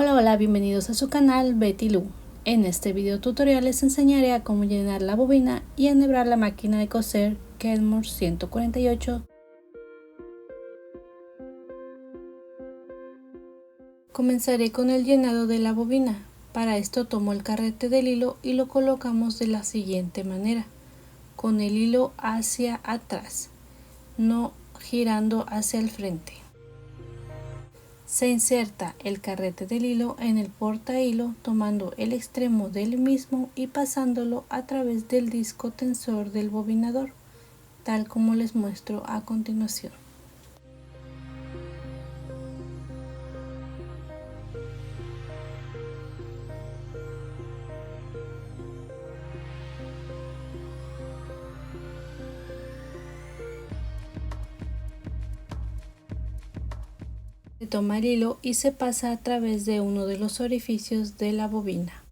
Hola, bienvenidos a su canal Betty Lu. En este video tutorial les enseñaré a cómo llenar la bobina y enhebrar la máquina de coser Kenmore 148. Comenzaré con el llenado de la bobina. Para esto tomo el carrete del hilo y lo colocamos de la siguiente manera, con el hilo hacia atrás, no girando hacia el frente. Se inserta el carrete del hilo en el porta hilo tomando el extremo del mismo y pasándolo a través del disco tensor del bobinador, tal como les muestro a continuación. Se toma el hilo y se pasa a través de uno de los orificios de la bobina.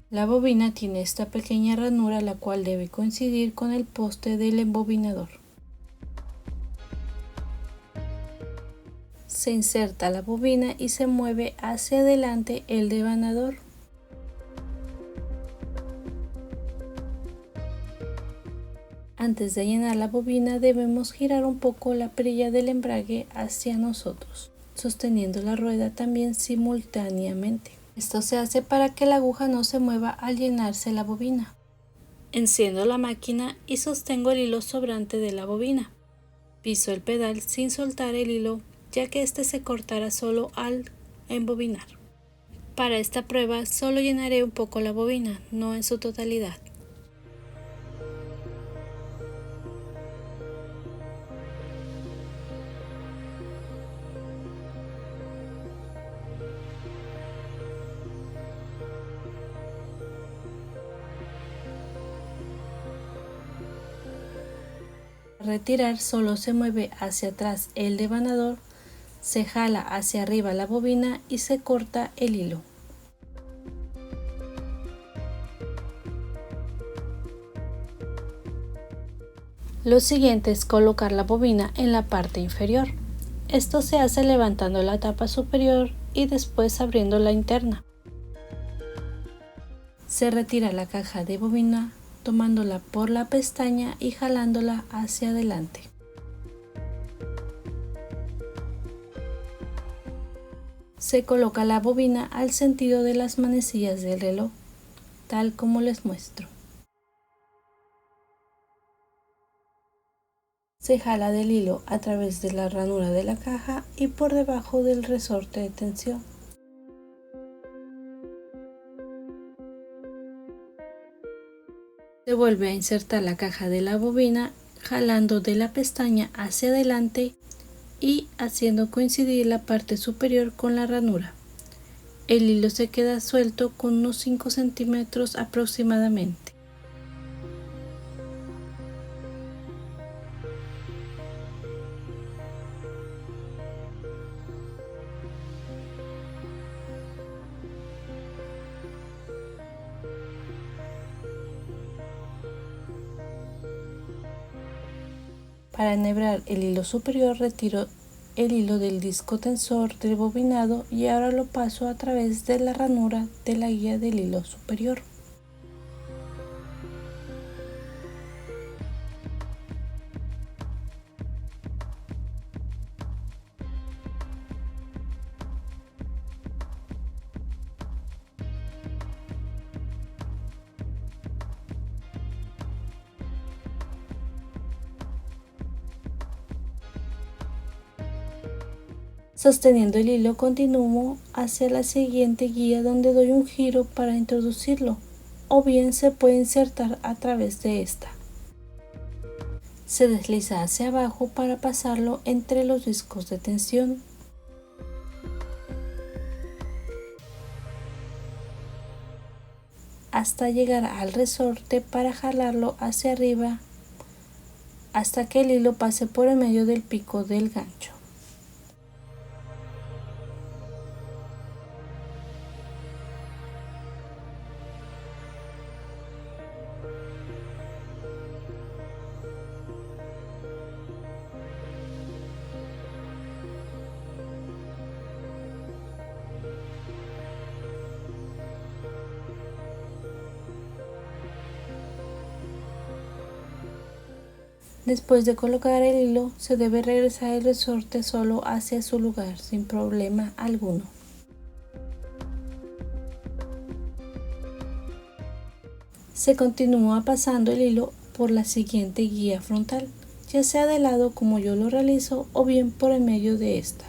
La bobina tiene esta pequeña ranura la cual debe coincidir con el poste del embobinador. Se inserta la bobina y se mueve hacia adelante el devanador. Antes de llenar la bobina debemos girar un poco la perilla del embrague hacia nosotros, sosteniendo la rueda también simultáneamente. Esto se hace para que la aguja no se mueva al llenarse la bobina. Enciendo la máquina y sostengo el hilo sobrante de la bobina. Piso el pedal sin soltar el hilo, ya que este se cortará solo al embobinar. Para esta prueba solo llenaré un poco la bobina, no en su totalidad. Al retirar solo se mueve hacia atrás el devanador, se jala hacia arriba la bobina y se corta el hilo. Lo siguiente es colocar la bobina en la parte inferior. Esto se hace levantando la tapa superior y después abriendo la interna. Se retira la caja de bobina tomándola por la pestaña y jalándola hacia adelante. Se coloca la bobina al sentido de las manecillas del reloj, tal como les muestro. Se jala del hilo a través de la ranura de la caja y por debajo del resorte de tensión. Se vuelve a insertar la caja de la bobina jalando de la pestaña hacia adelante y haciendo coincidir la parte superior con la ranura. El hilo se queda suelto con unos 5 centímetros aproximadamente. Para enhebrar el hilo superior retiro el hilo del disco tensor del bobinado y ahora lo paso a través de la ranura de la guía del hilo superior. Sosteniendo el hilo continúo hacia la siguiente guía donde doy un giro para introducirlo, o bien se puede insertar a través de esta. Se desliza hacia abajo para pasarlo entre los discos de tensión. Hasta llegar al resorte para jalarlo hacia arriba hasta que el hilo pase por el medio del pico del gancho. Después de colocar el hilo, se debe regresar el resorte solo hacia su lugar sin problema alguno. Se continúa pasando el hilo por la siguiente guía frontal, ya sea de lado como yo lo realizo o bien por el medio de esta.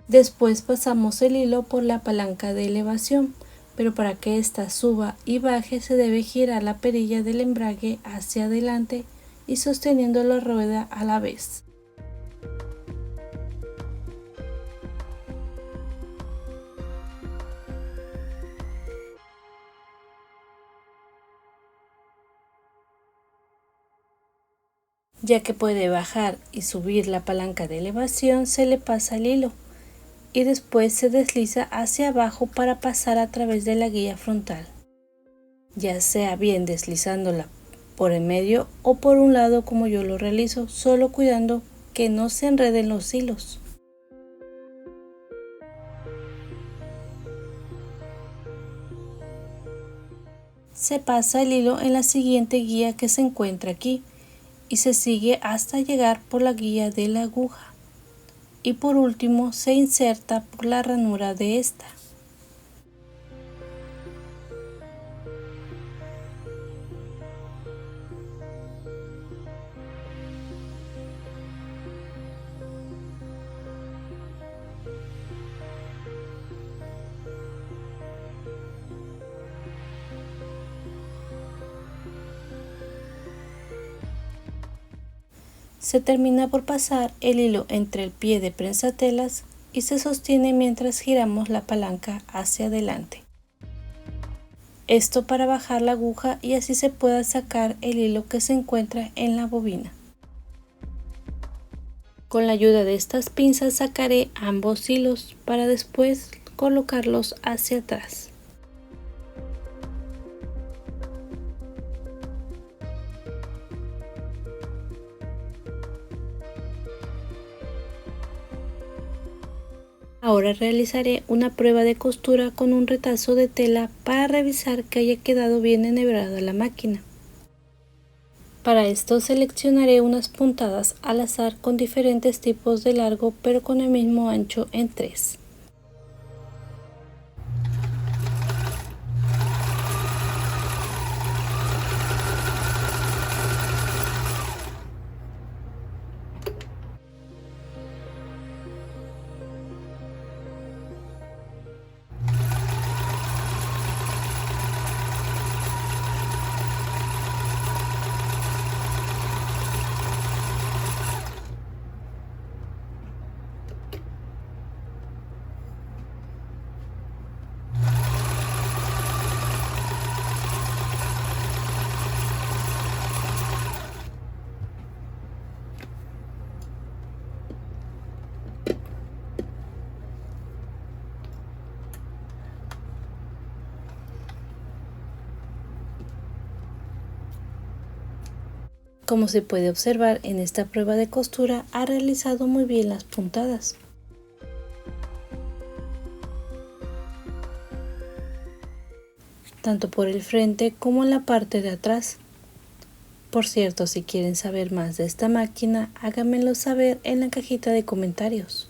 Después pasamos el hilo por la palanca de elevación, pero para que ésta suba y baje se debe girar la perilla del embrague hacia adelante y sosteniendo la rueda a la vez. Ya que puede bajar y subir la palanca de elevación, se le pasa el hilo y después se desliza hacia abajo para pasar a través de la guía frontal, ya sea bien deslizándola por el medio o por un lado como yo lo realizo, solo cuidando que no se enreden los hilos. Se pasa el hilo en la siguiente guía que se encuentra aquí y se sigue hasta llegar por la guía de la aguja y por último se inserta por la ranura de esta. Se termina por pasar el hilo entre el pie de prensatelas y se sostiene mientras giramos la palanca hacia adelante. Esto para bajar la aguja y así se pueda sacar el hilo que se encuentra en la bobina. Con la ayuda de estas pinzas sacaré ambos hilos para después colocarlos hacia atrás. Ahora realizaré una prueba de costura con un retazo de tela para revisar que haya quedado bien enhebrada la máquina. Para esto seleccionaré unas puntadas al azar con diferentes tipos de largo pero con el mismo ancho en 3. Como se puede observar en esta prueba de costura, ha realizado muy bien las puntadas. Tanto por el frente como en la parte de atrás. Por cierto, si quieren saber más de esta máquina, háganmelo saber en la cajita de comentarios.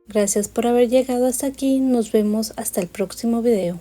Gracias por haber llegado hasta aquí, nos vemos hasta el próximo video.